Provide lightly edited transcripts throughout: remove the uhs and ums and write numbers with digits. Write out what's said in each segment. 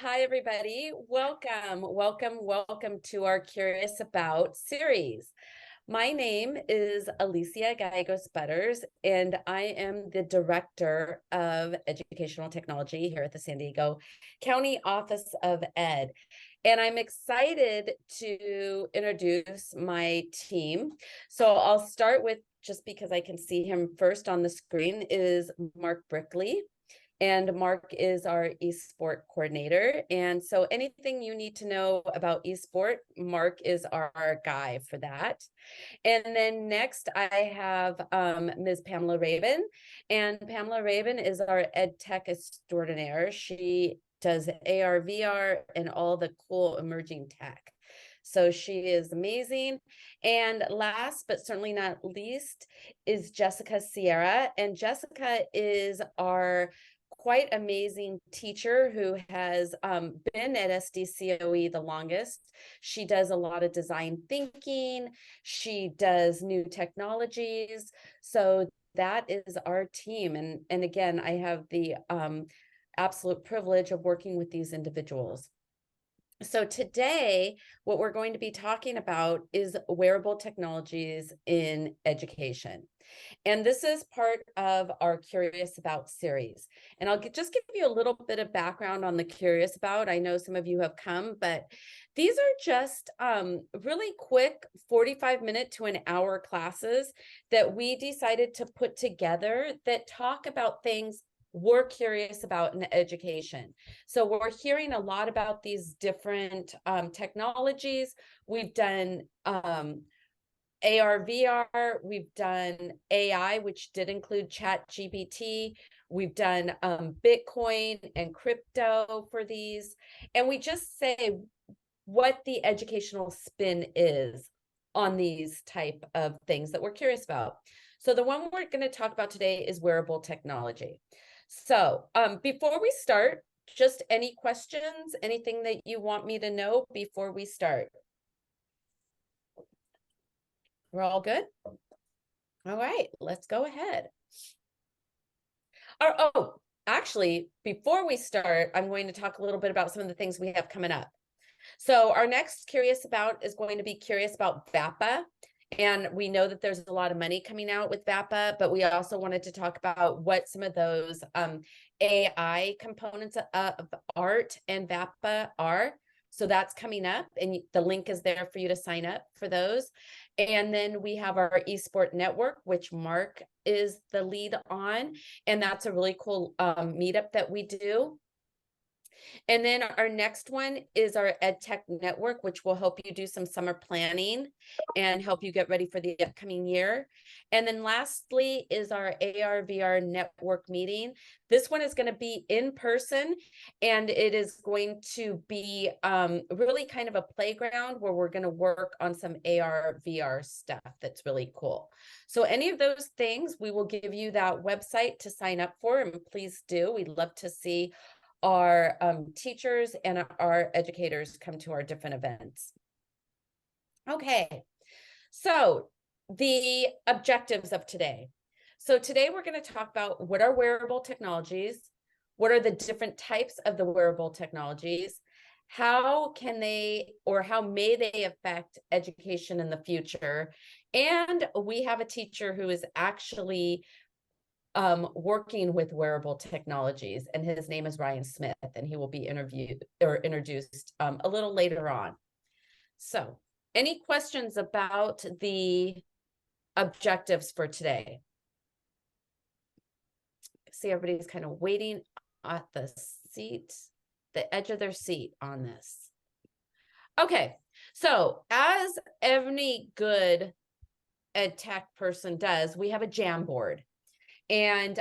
Hi, everybody. Welcome to our Curious About series. My name is Alicia Gallegos Butters, and I am the Director of Educational Technology here at the San Diego County Office of Ed. And I'm excited to introduce my team. So I'll start with, just because I can see him first on the screen, is Mark Brickley. And Mark is our eSport coordinator. And so anything you need to know about eSport, Mark is our guy for that. And then next I have Ms. Pamela Rabin. And Pamela Rabin is our ed tech extraordinaire. She does AR, VR, and all the cool emerging tech. So she is amazing. And last but certainly not least is Jessica Sierra. And Jessica is our quite amazing teacher who has been at SDCOE the longest. She does a lot of design thinking. She does new technologies. So that is our team. And again, I have the absolute privilege of working with these individuals. So today, what we're going to be talking about is wearable technologies in education. And this is part of our Curious About series. And I'll just give you a little bit of background on the Curious About. I know some of you have come, but these are just really quick 45-minute to an hour classes that we decided to put together that talk about things we're curious about in education. So we're hearing a lot about these different technologies. We've done AR, VR, we've done AI, which did include ChatGPT. We've done Bitcoin and crypto for these. And we just say what the educational spin is on these type of things that we're curious about. So the one we're going to talk about today is wearable technology. So before we start, just any questions, anything that you want me to know before we start? We're all good? All right, let's go ahead. Actually, before we start, I'm going to talk a little bit about some of the things we have coming up. So our next Curious About is going to be Curious About VAPA. And we know that there's a lot of money coming out with VAPA, but we also wanted to talk about what some of those AI components of art and VAPA are. So that's coming up, and the link is there for you to sign up for those. And then we have our eSport network, which Mark is the lead on, and that's a really cool meetup that we do. And then our next one is our EdTech Network, which will help you do some summer planning and help you get ready for the upcoming year. And then lastly is our AR VR network meeting. This one is going to be in person, and it is going to be really kind of a playground where we're going to work on some AR VR stuff that's really cool. So any of those things, we will give you that website to sign up for, and please do. We'd love to see our teachers and our educators come to our different events. Okay, so the objectives of today. So today we're going to talk about what are wearable technologies, what are the different types of the wearable technologies, how can they or how may they affect education in the future, and we have a teacher who is actually working with wearable technologies, and his name is Ryan Smith, and he will be introduced a little later on. So any questions about the objectives for today? See, everybody's kind of waiting at the seat, the edge of their seat on this. Okay, so as any good ed tech person does, we have a Jamboard. And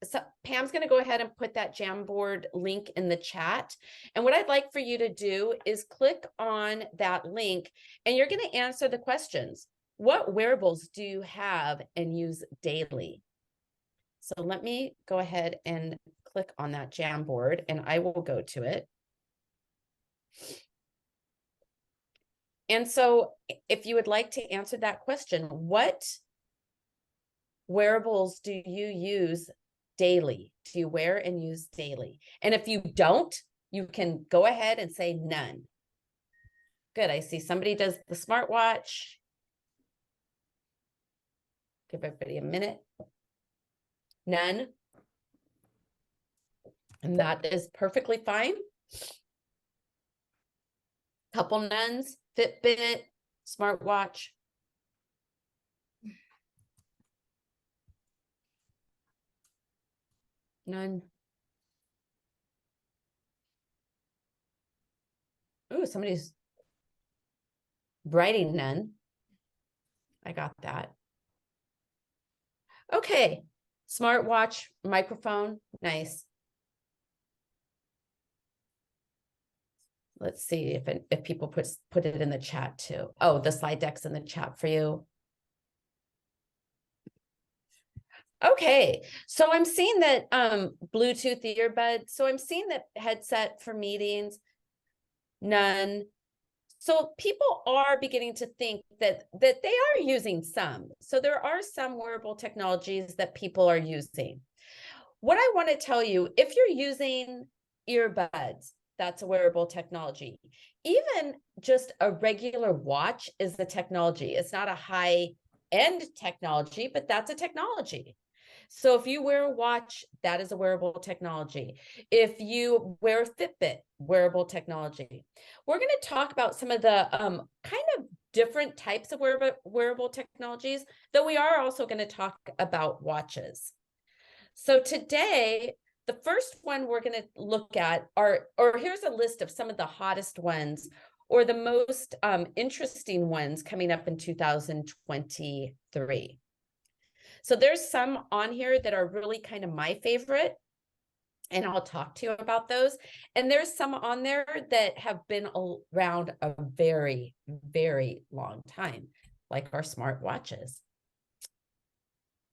so Pam's going to go ahead and put that Jamboard link in the chat. And what I'd like for you to do is click on that link, and you're going to answer the questions. What wearables do you have and use daily? So let me go ahead and click on that Jamboard, and I will go to it. And so if you would like to answer that question, what wearables do you use daily? Do you wear and use daily? And if you don't, you can go ahead and say none. Good. I see somebody does the smartwatch. Give everybody a minute. None. And that is perfectly fine. Couple nuns, Fitbit, smartwatch. None. Oh, somebody's writing none. I got that. Okay. Smartwatch, microphone, nice. Let's see if people put it in the chat too. Oh, the slide deck's in the chat for you. Okay, so I'm seeing that Bluetooth earbud. So I'm seeing that headset for meetings, none. So people are beginning to think that they are using some. So there are some wearable technologies that people are using. What I want to tell you, if you're using earbuds, that's a wearable technology. Even just a regular watch is the technology. It's not a high-end technology, but that's a technology. So if you wear a watch, that is a wearable technology. If you wear a Fitbit, wearable technology. We're going to talk about some of the kind of different types of wearable technologies, though we are also going to talk about watches. So today, the first one we're going to look at or here's a list of some of the hottest ones or the most interesting ones coming up in 2023. So there's some on here that are really kind of my favorite, and I'll talk to you about those. And there's some on there that have been around a very, very long time, like our smart watches.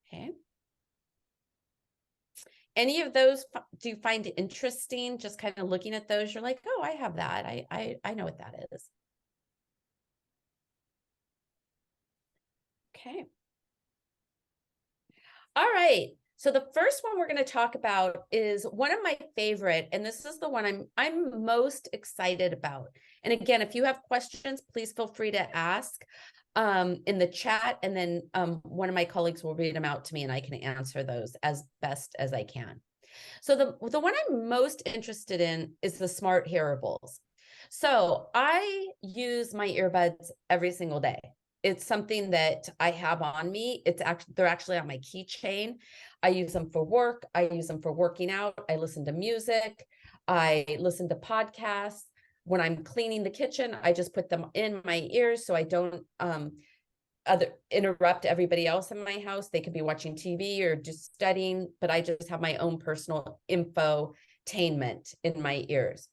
Okay. Any of those do you find interesting? Just kind of looking at those, you're like, oh, I have that. I know what that is. Okay. All right. So the first one we're going to talk about is one of my favorite, and this is the one I'm most excited about. And again, if you have questions, please feel free to ask in the chat, and then one of my colleagues will read them out to me, and I can answer those as best as I can. So the one I'm most interested in is the smart hearables. So I use my earbuds every single day. It's something that I have on me. They're actually on my keychain. I use them for work. I use them for working out. I listen to music. I listen to podcasts. When I'm cleaning the kitchen, I just put them in my ears so I don't interrupt everybody else in my house. They could be watching TV or just studying, but I just have my own personal infotainment in my ears.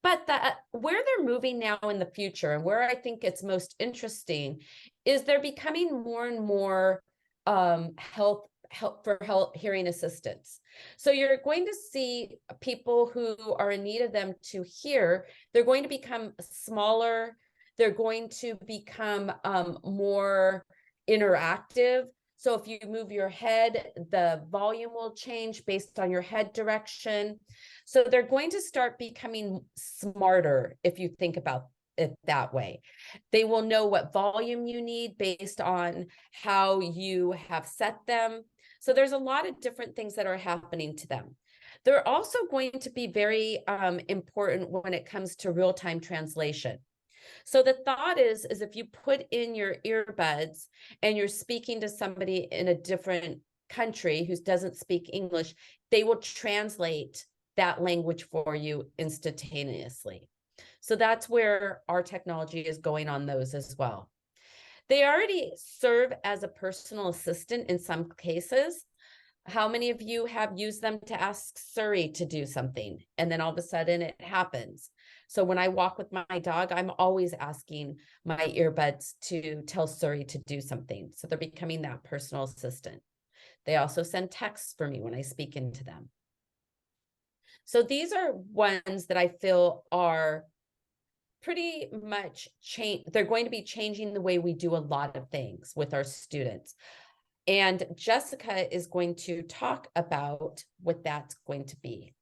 But where they're moving now in the future, and where I think it's most interesting, is they're becoming more and more help for hearing assistance. So you're going to see people who are in need of them to hear. They're going to become smaller. They're going to become more interactive. So if you move your head, the volume will change based on your head direction. So they're going to start becoming smarter if you think about it that way. They will know what volume you need based on how you have set them. So there's a lot of different things that are happening to them. They're also going to be very important when it comes to real-time translation. So the thought is if you put in your earbuds and you're speaking to somebody in a different country who doesn't speak English, they will translate that language for you instantaneously. So that's where our technology is going on those as well. They already serve as a personal assistant in some cases. How many of you have used them to ask Siri to do something, and then all of a sudden it happens? So when I walk with my dog, I'm always asking my earbuds to tell Siri to do something. So they're becoming that personal assistant. They also send texts for me when I speak into them. So these are ones that I feel are pretty much they're going to be changing the way we do a lot of things with our students. And Jessica is going to talk about what that's going to be.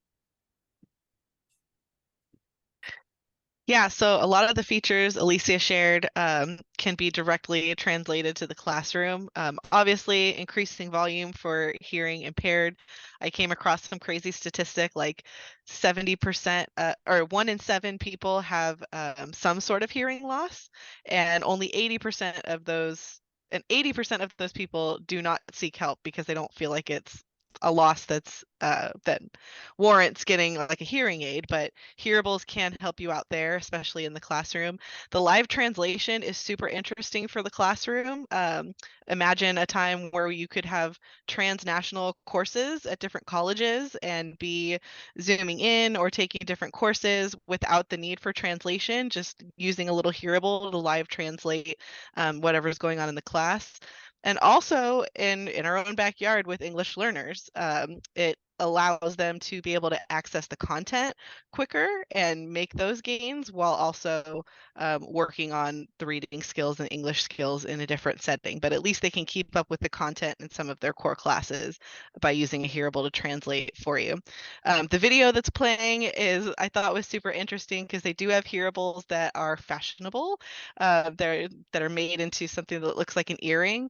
Yeah, so a lot of the features Alicia shared can be directly translated to the classroom. Obviously, increasing volume for hearing impaired. I came across some crazy statistic like 70% or 1 in 7 people have some sort of hearing loss, and only 80% of those, and 80% of those people do not seek help because they don't feel like it's a loss that warrants getting like a hearing aid, but hearables can help you out there, especially in the classroom. The live translation is super interesting for the classroom. Imagine a time where you could have transnational courses at different colleges and be zooming in or taking different courses without the need for translation, just using a little hearable to live translate whatever's going on in the class. And also in our own backyard with English learners, it allows them to be able to access the content quicker and make those gains while also working on the reading skills and English skills in a different setting. But at least they can keep up with the content in some of their core classes by using a hearable to translate for you. The video that's playing I thought was super interesting because they do have hearables that are fashionable. That are made into something that looks like an earring.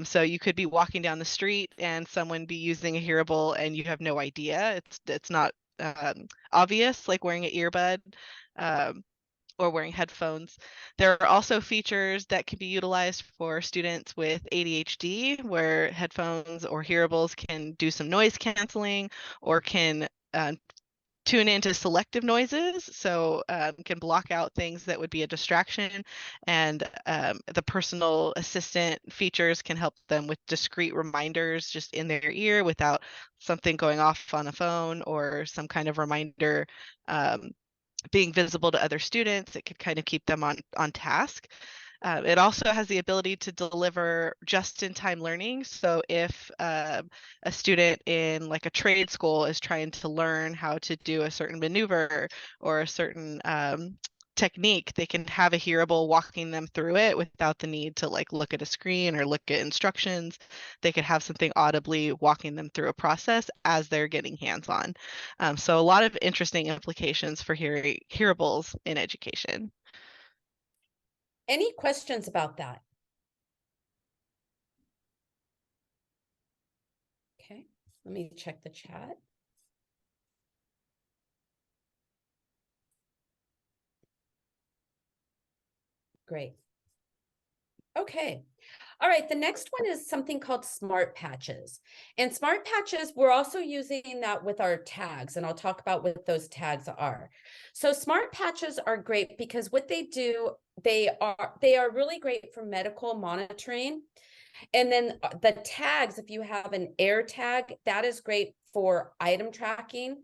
So you could be walking down the street and someone be using a hearable and you have no idea. It's not obvious, like wearing an earbud um, or wearing headphones. There are also features that can be utilized for students with ADHD, where headphones or hearables can do some noise canceling or can tune into selective noises, so can block out things that would be a distraction. And the personal assistant features can help them with discrete reminders just in their ear without something going off on a phone or some kind of reminder being visible to other students. It could kind of keep them on task. It also has the ability to deliver just-in-time learning. So if a student in like a trade school is trying to learn how to do a certain maneuver or a certain technique, they can have a hearable walking them through it without the need to like look at a screen or look at instructions. They could have something audibly walking them through a process as they're getting hands-on. So a lot of interesting implications for hearables in education. Any questions about that? Okay, let me check the chat. Great. Okay. All right. The next one is something called smart patches. And smart patches, we're also using that with our tags, and I'll talk about what those tags are. So smart patches are great because what they do, they are really great for medical monitoring. And then the tags, if you have an air tag, that is great for item tracking.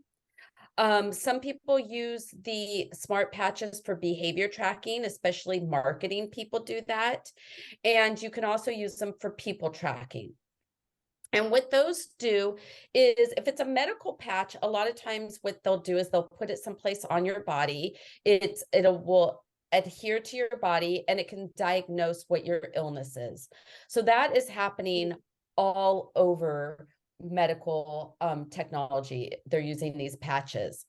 Some people use the smart patches for behavior tracking, especially marketing people do that. And you can also use them for people tracking. And what those do is if it's a medical patch, a lot of times what they'll do is they'll put it someplace on your body. Will adhere to your body and it can diagnose what your illness is. So that is happening all over medical technology. They're using these patches.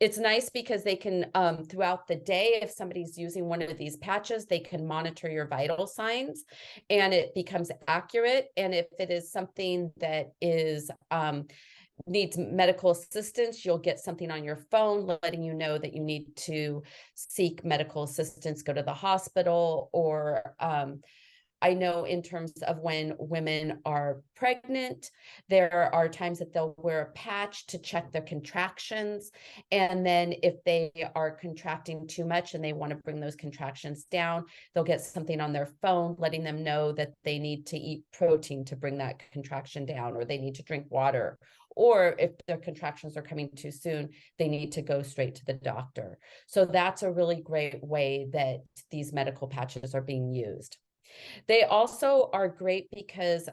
It's nice because they can, throughout the day, if somebody's using one of these patches, they can monitor your vital signs and it becomes accurate. And if it is something that is, needs medical assistance, you'll get something on your phone letting you know that you need to seek medical assistance, go to the hospital, or I know in terms of when women are pregnant, there are times that they'll wear a patch to check their contractions. And then if they are contracting too much and they want to bring those contractions down, they'll get something on their phone letting them know that they need to eat protein to bring that contraction down, or they need to drink water. Or if their contractions are coming too soon, they need to go straight to the doctor. So that's a really great way that these medical patches are being used. They also are great because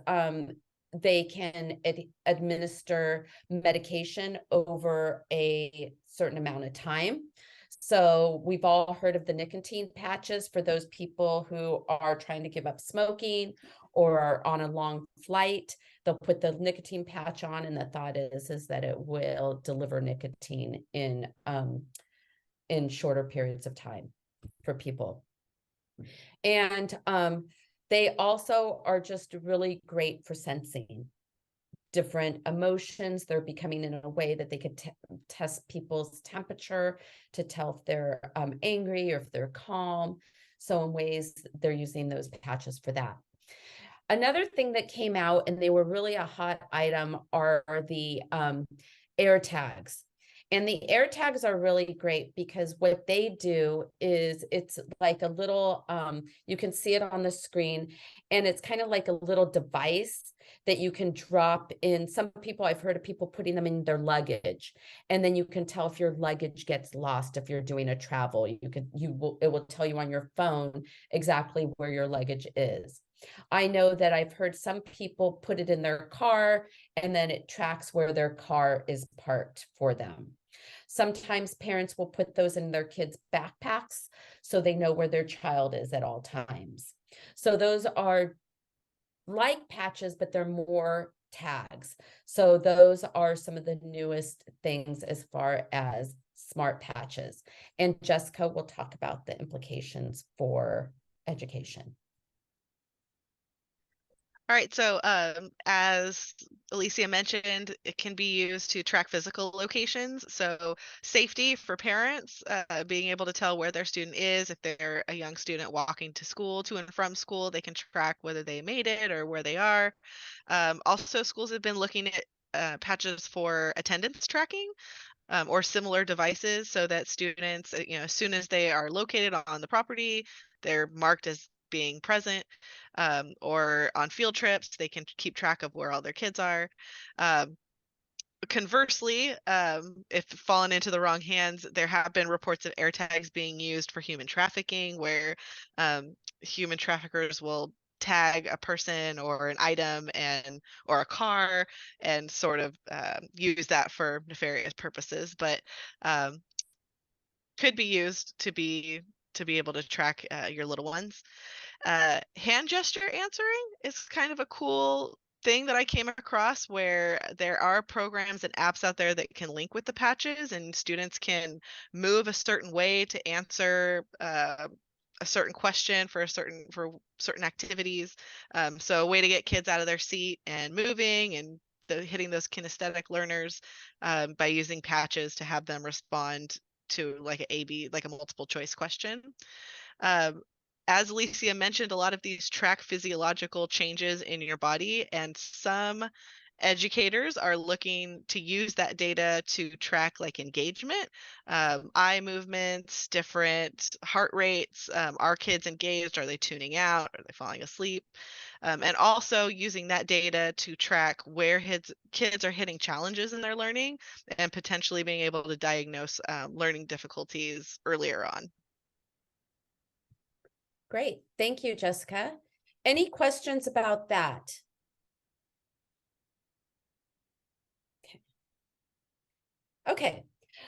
they can administer medication over a certain amount of time. So we've all heard of the nicotine patches for those people who are trying to give up smoking or are on a long flight. They'll put the nicotine patch on, and the thought is that it will deliver nicotine in in shorter periods of time for people. And they also are just really great for sensing different emotions. They're becoming in a way that they could test people's temperature to tell if they're angry or if they're calm. So in ways, they're using those patches for that. Another thing that came out, and they were really a hot item, are the air tags. And the air tags are really great because what they do is it's like a little, you can see it on the screen, and it's kind of like a little device that you can drop in. Some people, I've heard of people putting them in their luggage, and then you can tell if your luggage gets lost. If you're doing a travel, it will tell you on your phone exactly where your luggage is. I know that I've heard some people put it in their car, and then it tracks where their car is parked for them. Sometimes parents will put those in their kids' backpacks so they know where their child is at all times. So those are like patches, but they're more tags. So those are some of the newest things as far as smart patches. And Jessica will talk about the implications for education. All right, so as Alicia mentioned, it can be used to track physical locations. So safety for parents, being able to tell where their student is. If they're a young student walking to school, to and from school, they can track whether they made it or where they are. Also, schools have been looking at patches for attendance tracking. Or similar devices so that students, as soon as they are located on the property, they're marked as being present, or on field trips, they can keep track of where all their kids are. Um, Conversely, if fallen into the wrong hands, there have been reports of air tags being used for human trafficking, where human traffickers will tag a person or an item or a car and sort of use that for nefarious purposes, but um, could be used to be able to track your little ones. Hand gesture answering is kind of a cool thing that I came across, where there are programs and apps out there that can link with the patches, and students can move a certain way to answer a certain question for certain activities. So a way to get kids out of their seat and moving and hitting those kinesthetic learners by using patches to have them respond to like like a multiple choice question. Um, as Alicia mentioned, a lot of these track physiological changes in your body, and some educators are looking to use that data to track like engagement, eye movements, different heart rates. Are kids engaged? Are they tuning out? Are they falling asleep? And also using that data to track where kids are hitting challenges in their learning and potentially being able to diagnose learning difficulties earlier on. Great. Thank you, Jessica. Any questions about that? Okay.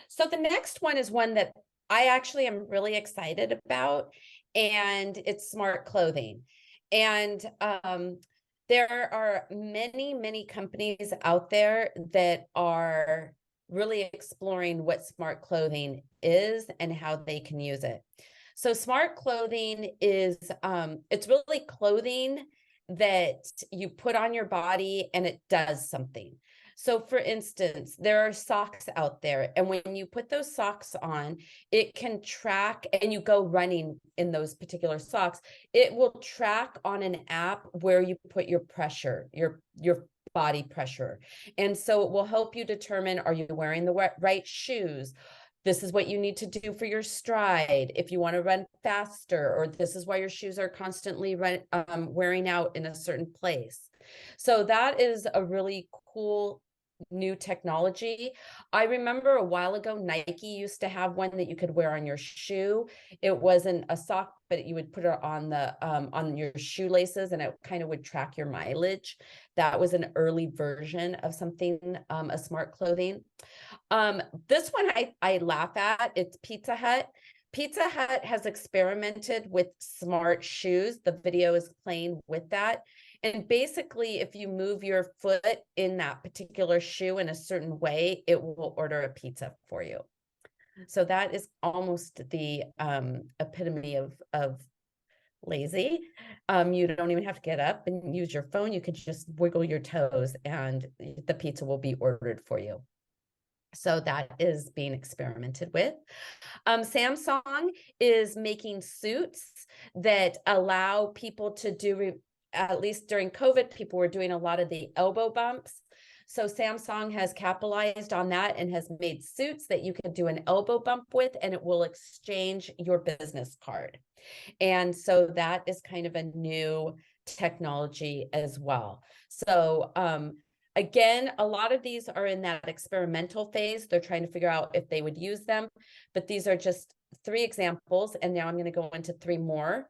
So the next one is one that I actually am really excited about, and it's smart clothing. And there are many, many companies out there that are really exploring what smart clothing is and how they can use it. So smart clothing is it's really clothing that you put on your body and it does something. So for instance, there are socks out there, and when you put those socks on, it can track, and you go running in those particular socks, it will track on an app where you put your pressure, your body pressure. And so it will help you determine, are you wearing the right shoes? This is what you need to do for your stride if you want to run faster, or this is why your shoes are constantly wearing out in a certain place. So that is a really cool new technology. I remember a while ago, Nike used to have one that you could wear on your shoe. It wasn't a sock, but you would put it on your shoelaces, and it kind of would track your mileage. That was an early version of something, a smart clothing. This one I laugh at. It's Pizza Hut. Pizza Hut has experimented with smart shoes. The video is playing with that. And basically, if you move your foot in that particular shoe in a certain way, it will order a pizza for you. So that is almost the epitome of lazy. You don't even have to get up and use your phone. You could just wiggle your toes and the pizza will be ordered for you. So that is being experimented with. Samsung is making suits that allow people to do, at least during COVID, people were doing a lot of the elbow bumps. So Samsung has capitalized on that and has made suits that you can do an elbow bump with, and it will exchange your business card. And so that is kind of a new technology as well. So again, a lot of these are in that experimental phase. They're trying to figure out if they would use them, but these are just 3 examples. And now I'm going to go into 3 more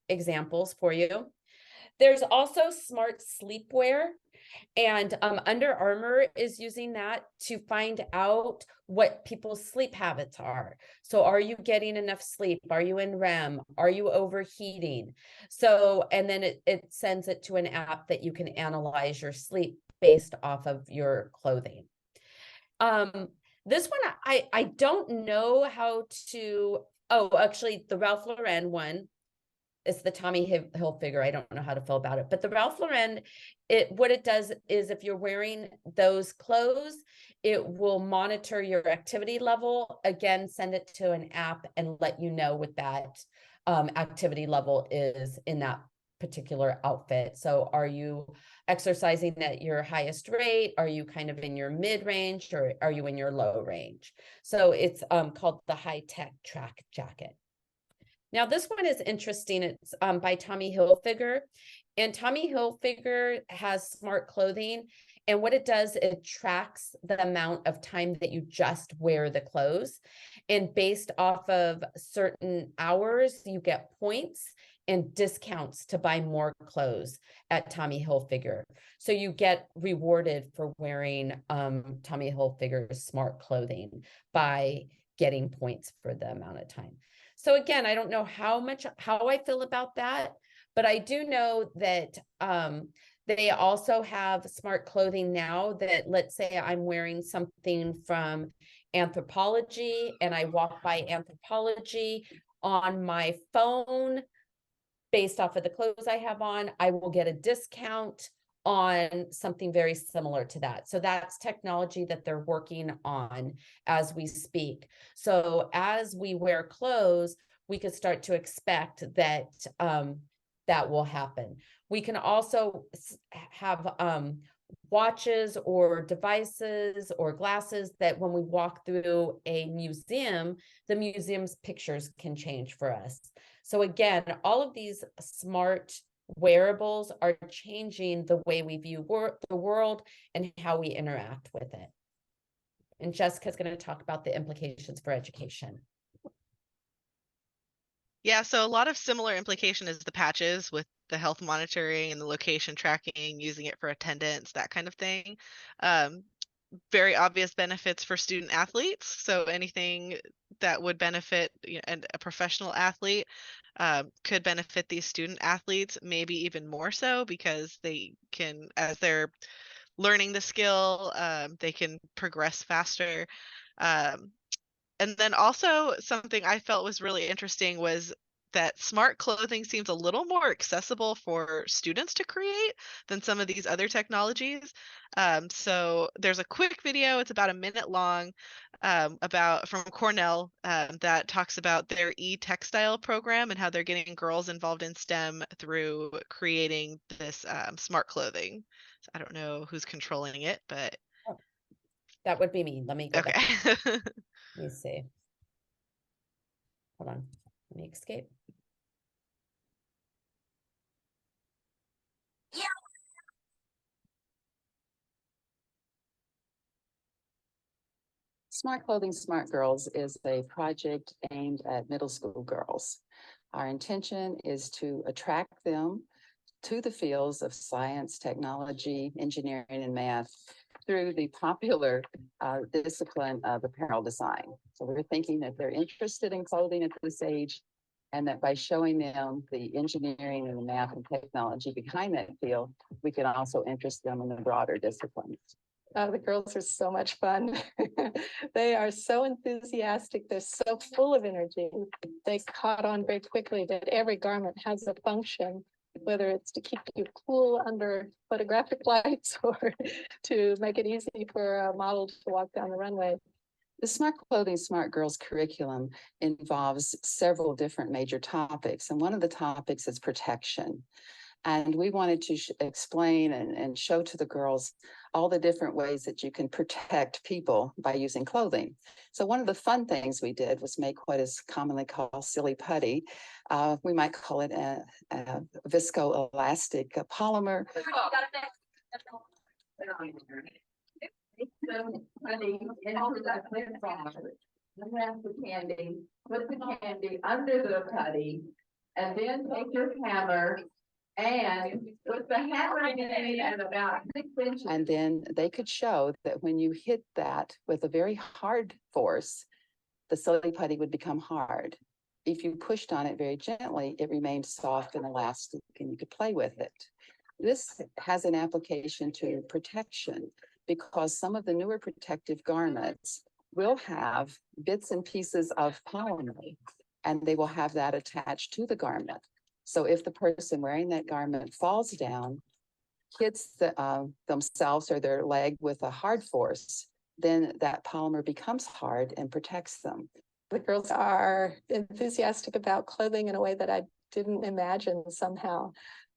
examples for you. There's also smart sleepwear. And Under Armour is using that to find out what people's sleep habits are. So are you getting enough sleep? Are you in REM? Are you overheating? So, and then it sends it to an app that you can analyze your sleep based off of your clothing. This one, I don't know how to, oh, actually the Ralph Lauren one, it's the Tommy Hilfiger. I don't know how to feel about it, but the Ralph Lauren, what it does is if you're wearing those clothes, it will monitor your activity level. Again, send it to an app and let you know what that activity level is in that particular outfit. So are you exercising at your highest rate? Are you kind of in your mid range, or are you in your low range? So it's called the High Tech Track Jacket. Now, this one is interesting. It's by Tommy Hilfiger. And Tommy Hilfiger has smart clothing. And what it does, it tracks the amount of time that you just wear the clothes. And based off of certain hours, you get points and discounts to buy more clothes at Tommy Hilfiger. So you get rewarded for wearing Tommy Hilfiger's smart clothing by getting points for the amount of time. So again, I don't know how I feel about that, but I do know that they also have smart clothing now that, let's say I'm wearing something from Anthropologie and I walk by Anthropologie on my phone based off of the clothes I have on, I will get a discount on something very similar to that. So that's technology that they're working on as we speak. So as we wear clothes, we could start to expect that that will happen. We can also have watches or devices or glasses that when we walk through a museum, the museum's pictures can change for us. So again, all of these smart wearables are changing the way we view the world and how we interact with it. And Jessica's going to talk about the implications for education. Yeah, so a lot of similar implication is the patches with the health monitoring and the location tracking, using it for attendance, that kind of thing. Very obvious benefits for student athletes. So anything that would benefit, and a professional athlete could benefit these student athletes, maybe even more so, because they can, as they're learning the skill, they can progress faster. Um, and then also something I felt was really interesting was that smart clothing seems a little more accessible for students to create than some of these other technologies. So there's a quick video, it's about a minute long, about from Cornell, that talks about their e-textile program and how they're getting girls involved in STEM through creating this smart clothing. So I don't know who's controlling it, but Oh, that would be me. Let me go back. okay. Let me see. Hold on. Let me escape. Smart Clothing, Smart Girls is a project aimed at middle school girls. Our intention is to attract them to the fields of science, technology, engineering, and math through the popular discipline of apparel design. So we're thinking that they're interested in clothing at this age, and that by showing them the engineering and the math and technology behind that field, we can also interest them in the broader disciplines. The girls are so much fun. They are so enthusiastic. They're so full of energy. They caught on very quickly that every garment has a function, whether it's to keep you cool under photographic lights or to make it easy for a model to walk down the runway. The Smart Clothing, Smart Girls curriculum involves several different major topics, and one of the topics is protection. And we wanted to explain and show to the girls all the different ways that you can protect people by using clothing. So one of the fun things we did was make what is commonly called silly putty. We might call it a viscoelastic polymer. The candy, put the candy under the putty, and then take your hammer and put the hammer in at about 6 inches. And then they could show that when you hit that with a very hard force, the silly putty would become hard. If you pushed on it very gently, it remained soft and elastic, and you could play with it. This has an application to protection because some of the newer protective garments will have bits and pieces of polymer, and they will have that attached to the garment. So if the person wearing that garment falls down, hits themselves or their leg with a hard force, then that polymer becomes hard and protects them. The girls are enthusiastic about clothing in a way that I didn't imagine somehow.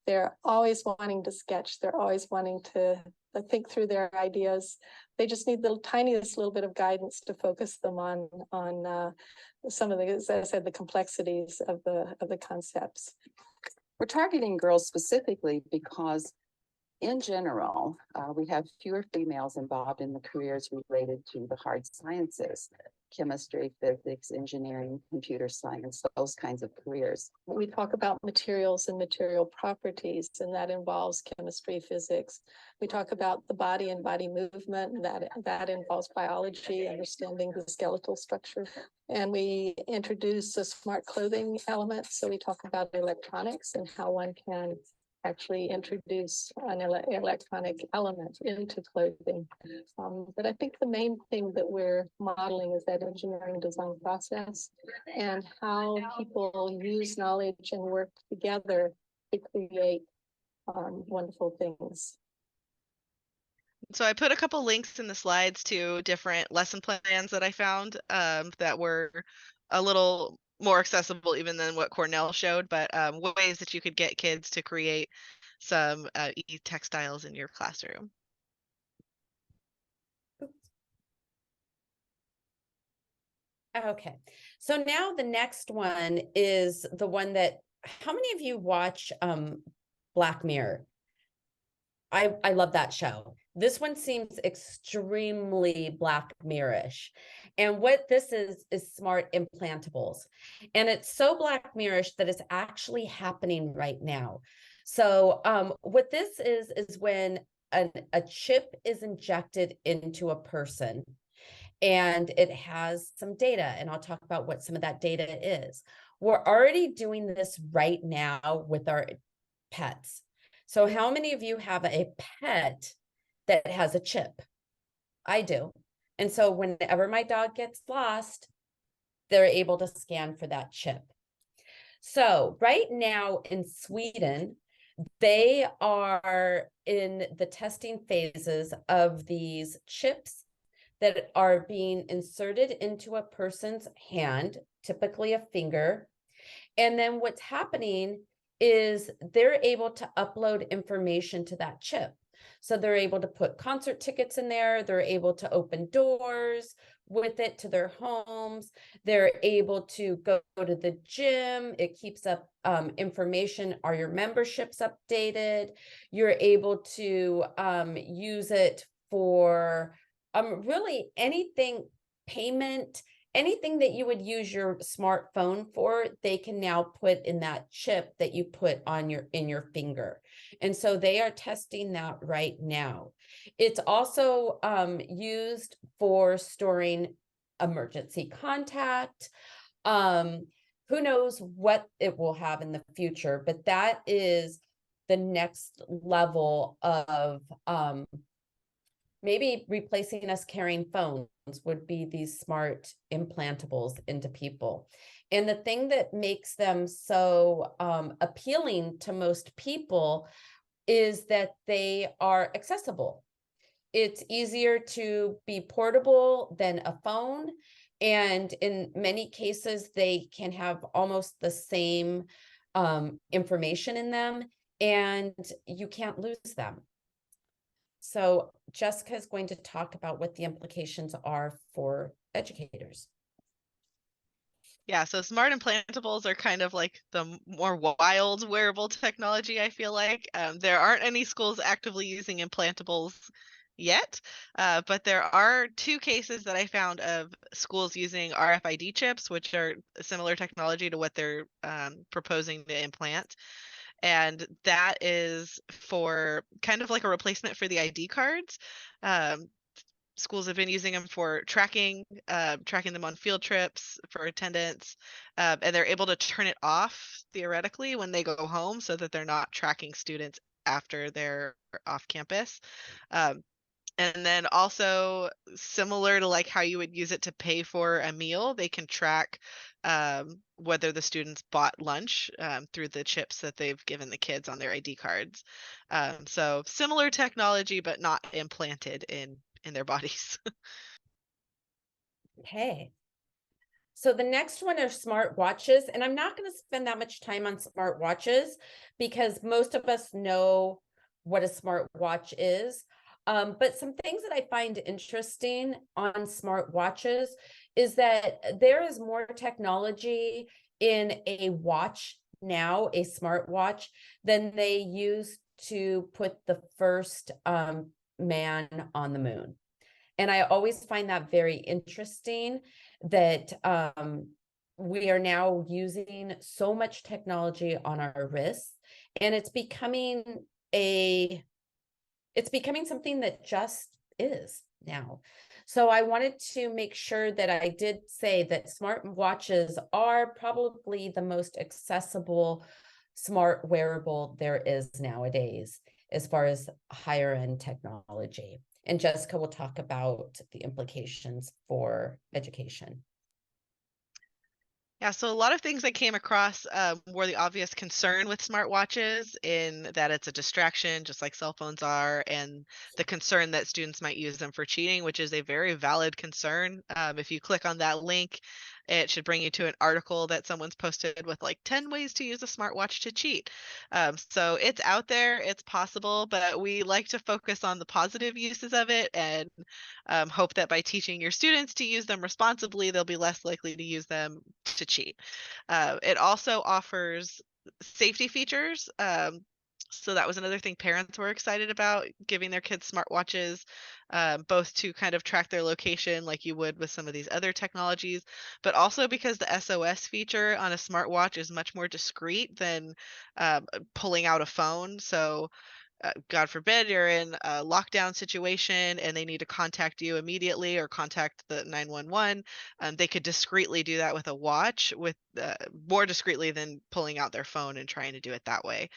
They're always wanting to sketch. They're always wanting to think through their ideas. They just need the tiniest little bit of guidance to focus them on some of the, as I said, the complexities of the concepts. We're targeting girls specifically because in general, we have fewer females involved in the careers related to the hard sciences, chemistry, physics, engineering, computer science, those kinds of careers. We talk about materials and material properties, and that involves chemistry, physics. We talk about the body and body movement, and that involves biology, understanding the skeletal structure. And we introduce a smart clothing element. So we talk about electronics and how one can actually introduce an electronic element into clothing. But I think the main thing that we're modeling is that engineering design process and how people use knowledge and work together to create wonderful things. So I put a couple links in the slides to different lesson plans that I found that were a little more accessible even than what Cornell showed, but ways that you could get kids to create some e-textiles in your classroom. Okay, so now the next one is the one that, how many of you watch Black Mirror? I love that show. This one seems extremely Black Mirror-ish. And what this is smart implantables. And it's so Black Mirror-ish that it's actually happening right now. So what this is when a chip is injected into a person and it has some data, and I'll talk about what some of that data is. We're already doing this right now with our pets. So how many of you have a pet that has a chip? I do. And so whenever my dog gets lost, they're able to scan for that chip. So right now in Sweden, they are in the testing phases of these chips that are being inserted into a person's hand, typically a finger. And then what's happening is they're able to upload information to that chip. So they're able to put concert tickets in there. They're able to open doors with it to their homes. They're able to go to the gym. It keeps up information. Are your memberships updated? You're able to use it for really anything, payment, anything that you would use your smartphone for, they can now put in that chip that you put on in your finger. And so they are testing that right now. It's also used for storing emergency contact. Who knows what it will have in the future, but that is the next level of maybe replacing us carrying phones would be these smart implantables into people. And the thing that makes them so appealing to most people is that they are accessible. It's easier to be portable than a phone. And in many cases, they can have almost the same information in them, and you can't lose them. So Jessica is going to talk about what the implications are for educators. Yeah, so smart implantables are kind of like the more wild wearable technology, I feel like. There aren't any schools actively using implantables yet, but there are 2 cases that I found of schools using RFID chips, which are similar technology to what they're proposing to implant. And that is for kind of like a replacement for the ID cards. Um, Schools have been using them for tracking them on field trips for attendance, and they're able to turn it off theoretically when they go home so that they're not tracking students after they're off campus. Um, and then also similar to like how you would use it to pay for a meal, they can track whether the students bought lunch through the chips that they've given the kids on their ID cards. So similar technology, but not implanted in their bodies. Okay. So the next one are smart watches, and I'm not going to spend that much time on smart watches because most of us know what a smart watch is. But some things that I find interesting on smart watches is that there is more technology in a watch now, a smart watch, than they used to put the first man on the moon. And I always find that very interesting that we are now using so much technology on our wrists, and it's becoming something that just is now. So I wanted to make sure that I did say that smart watches are probably the most accessible smart wearable there is nowadays as far as higher end technology. And Jessica will talk about the implications for education. Yeah, so a lot of things I came across were the obvious concern with smartwatches in that it's a distraction, just like cell phones are, and the concern that students might use them for cheating, which is a very valid concern. If you click on that link, it should bring you to an article that someone's posted with like 10 ways to use a smartwatch to cheat. So it's out there, it's possible, but we like to focus on the positive uses of it and hope that by teaching your students to use them responsibly, they'll be less likely to use them to cheat. It also offers safety features. So that was another thing parents were excited about, giving their kids smartwatches, both to kind of track their location like you would with some of these other technologies, but also because the SOS feature on a smartwatch is much more discreet than pulling out a phone. So God forbid you're in a lockdown situation and they need to contact you immediately or contact the 911, they could discreetly do that with a watch, with more discreetly than pulling out their phone and trying to do it that way.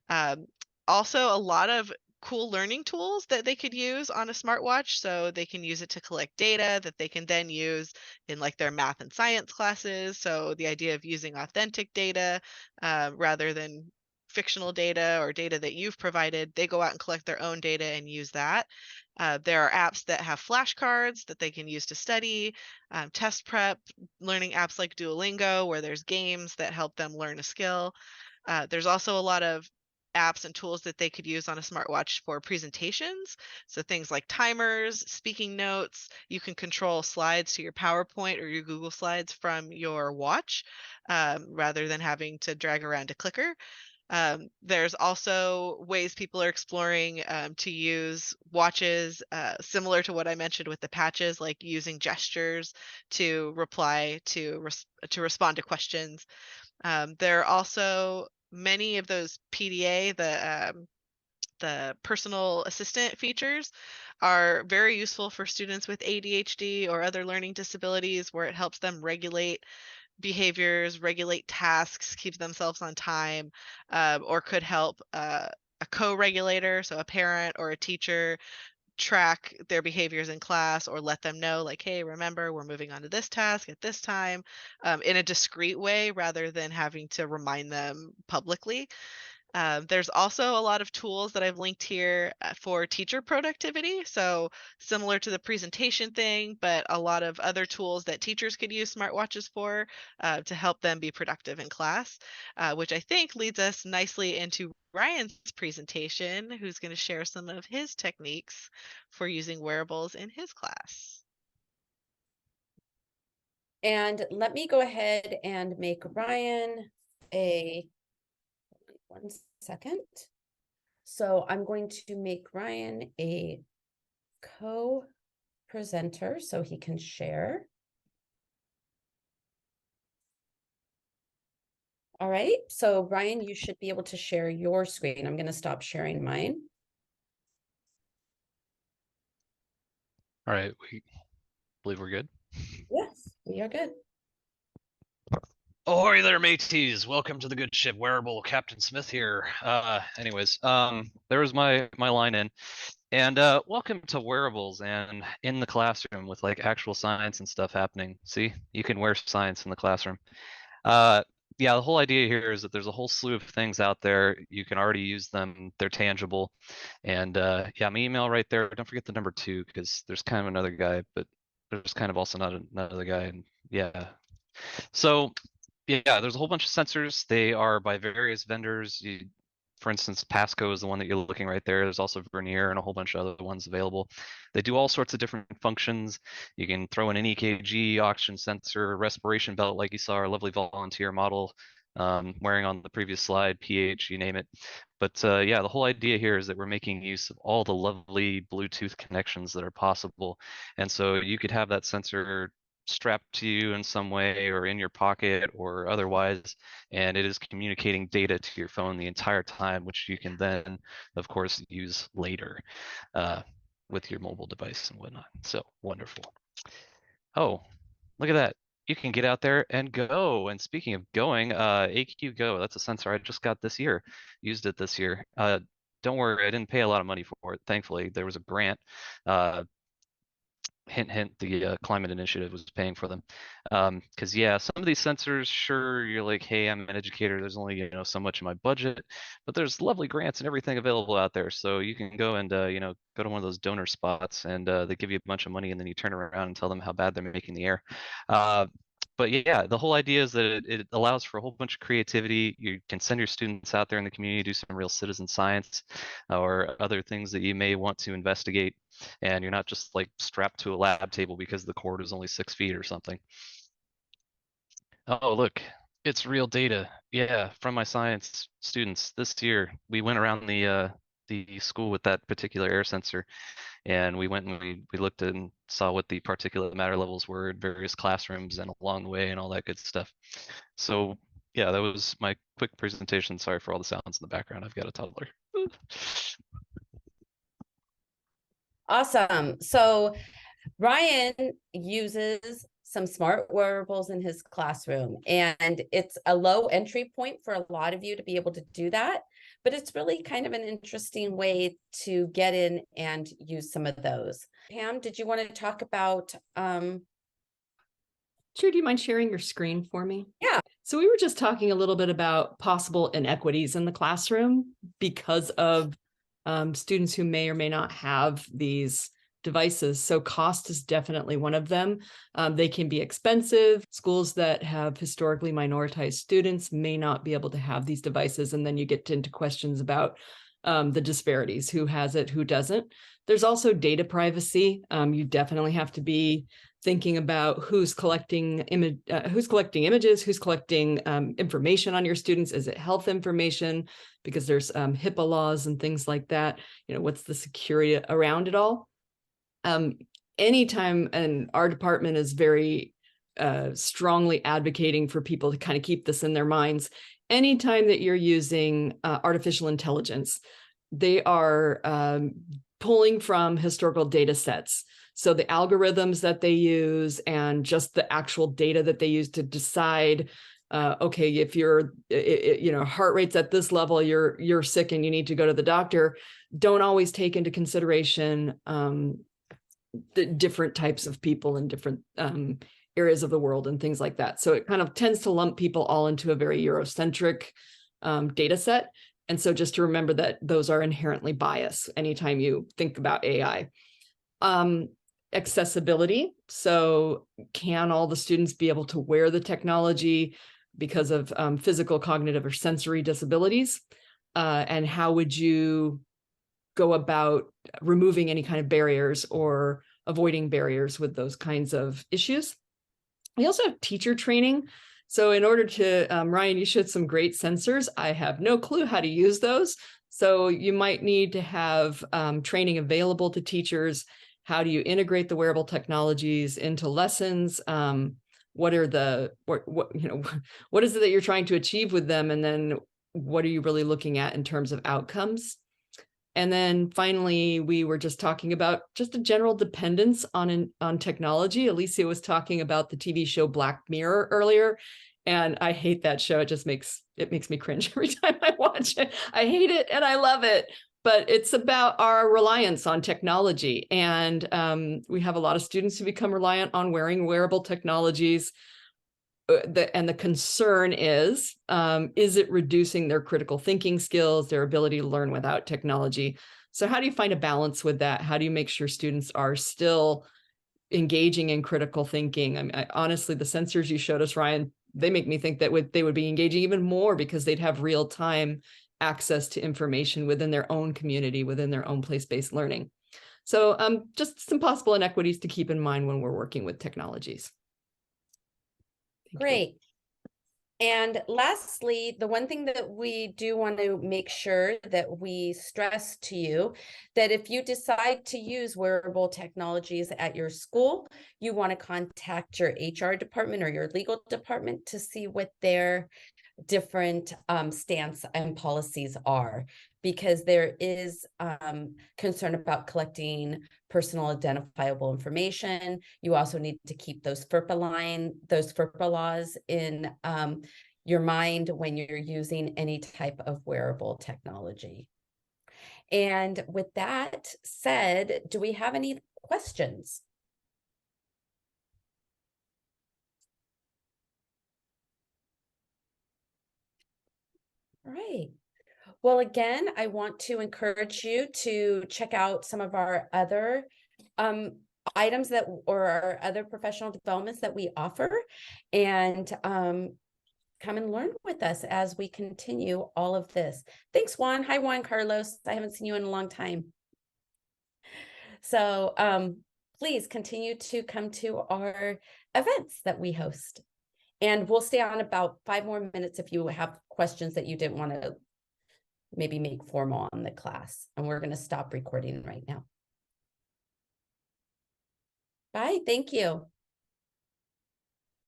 Um, Also, a lot of cool learning tools that they could use on a smartwatch. So they can use it to collect data that they can then use in like their math and science classes. So the idea of using authentic data rather than fictional data or data that you've provided, they go out and collect their own data and use that. There are apps that have flashcards that they can use to study, test prep, learning apps like Duolingo, where there's games that help them learn a skill. There's also a lot of apps and tools that they could use on a smartwatch for presentations. So things like timers, speaking notes, you can control slides to your PowerPoint or your Google Slides from your watch rather than having to drag around a clicker. There's also ways people are exploring to use watches similar to what I mentioned with the patches, like using gestures to reply to respond to questions. There are also many of those PDA, the personal assistant features, are very useful for students with ADHD or other learning disabilities, where it helps them regulate behaviors, regulate tasks, keep themselves on time, or could help a co-regulator, so a parent or a teacher, track their behaviors in class or let them know like, hey, remember, we're moving on to this task at this time, in a discreet way rather than having to remind them publicly. There's also a lot of tools that I've linked here for teacher productivity. So similar to the presentation thing, but a lot of other tools that teachers could use smartwatches for to help them be productive in class, which I think leads us nicely into Ryan's presentation, who's going to share some of his techniques for using wearables in his class. And let me go ahead and make Ryan a, 1 second. So I'm going to make Ryan a co-presenter so he can share. All right, so Ryan, you should be able to share your screen. I'm going to stop sharing mine. All right, we believe we're good. Yes, we are good. Ahoy there, mateys! Welcome to the good ship Wearable. Captain Smith here. Anyways, there was my line in, and welcome to Wearables and in the classroom with like actual science and stuff happening. See, you can wear science in the classroom. Yeah, the whole idea here is that there's a whole slew of things out there. You can already use them. They're tangible, and yeah, my email right there. Don't forget the number 2 because there's kind of another guy, but there's kind of also not another guy, and yeah. So yeah, there's a whole bunch of sensors. They are by various vendors. For instance, Pasco is the one that you're looking right there. There's also Vernier and a whole bunch of other ones available. They do all sorts of different functions. You can throw in an EKG, oxygen sensor, respiration belt, like you saw our lovely volunteer model wearing on the previous slide, pH, you name it. But yeah, the whole idea here is that we're making use of all the lovely Bluetooth connections that are possible. And so you could have that sensor strapped to you in some way or in your pocket or otherwise, and it is communicating data to your phone the entire time, which you can then of course use later with your mobile device and whatnot. So wonderful. Oh, look at that, you can get out there and go. And speaking of going, AQ Go, that's a sensor I just got this year, used it this year. Don't worry, I didn't pay a lot of money for it. Thankfully there was a grant. Hint, hint, the climate initiative was paying for them. Because yeah, some of these sensors, sure, you're like, hey, I'm an educator, there's only so much in my budget, but there's lovely grants and everything available out there. So you can go and go to one of those donor spots, and they give you a bunch of money, and then you turn around and tell them how bad they're making the air. But yeah, the whole idea is that it allows for a whole bunch of creativity. You can send your students out there in the community, do some real citizen science or other things that you may want to investigate. And you're not just like strapped to a lab table because the cord is only 6 feet or something. Oh, look, it's real data. Yeah, from my science students this year. We went around the school with that particular air sensor, and we went and we looked at and saw what the particulate matter levels were in various classrooms and along the way and all that good stuff. So yeah, that was my quick presentation. Sorry for all the sounds in the background. I've got a toddler. Awesome. So Ryan uses some smart wearables in his classroom, and it's a low entry point for a lot of you to be able to do that, but it's really kind of an interesting way to get in and use some of those. Pam, did you want to talk about Sure, do you mind sharing your screen for me? Yeah. So we were just talking a little bit about possible inequities in the classroom because of students who may or may not have these devices. So cost is definitely one of them. They can be expensive. Schools that have historically minoritized students may not be able to have these devices. And then you get into questions about the disparities, who has it, who doesn't. There's also data privacy. You definitely have to be thinking about who's collecting images, who's collecting information on your students. Is it health information? Because there's HIPAA laws and things like that. What's the security around it all? Anytime, and our department is very strongly advocating for people to kind of keep this in their minds. Anytime that you're using artificial intelligence, they are pulling from historical data sets. So the algorithms that they use and just the actual data that they use to decide okay, if your heart rate's at this level, you're sick and you need to go to the doctor, don't always take into consideration the different types of people in different areas of the world and things like that. So it kind of tends to lump people all into a very Eurocentric data set. And so just to remember that those are inherently biased anytime you think about AI. Accessibility. So can all the students be able to wear the technology because of physical, cognitive, or sensory disabilities? And how would you go about removing any kind of barriers or avoiding barriers with those kinds of issues? We also have teacher training. So in order to, Ryan, you showed some great sensors. I have no clue how to use those. So you might need to have training available to teachers. How do you integrate the wearable technologies into lessons? What are the, what is it that you're trying to achieve with them? And then what are you really looking at in terms of outcomes? And then finally, we were just talking about just a general dependence on technology. Alicia was talking about the TV show Black Mirror earlier, and I hate that show. It makes me cringe every time I watch it. I hate it and I love it, but it's about our reliance on technology. And we have a lot of students who become reliant on wearing wearable technologies. And the concern is it reducing their critical thinking skills, their ability to learn without technology? So how do you find a balance with that? How do you make sure students are still engaging in critical thinking? I mean, honestly, the sensors you showed us, Ryan, they make me think that they would be engaging even more because they'd have real-time access to information within their own community, within their own place-based learning. So just some possible inequities to keep in mind when we're working with technologies. Great. And lastly, the one thing that we do want to make sure that we stress to you, that if you decide to use wearable technologies at your school, you want to contact your HR department or your legal department to see what their different stance and policies are, because there is concern about collecting personal identifiable information. You also need to keep those FERPA laws in your mind when you're using any type of wearable technology. And with that said, do we have any questions? All right. Well, again, I want to encourage you to check out some of our other items or our other professional developments that we offer, and come and learn with us as we continue all of this. Thanks, Juan. Hi, Juan Carlos. I haven't seen you in a long time. So please continue to come to our events that we host. And we'll stay on about 5 more minutes if you have questions that you didn't want to maybe make formal on the class. And we're going to stop recording right now. Bye. Thank you.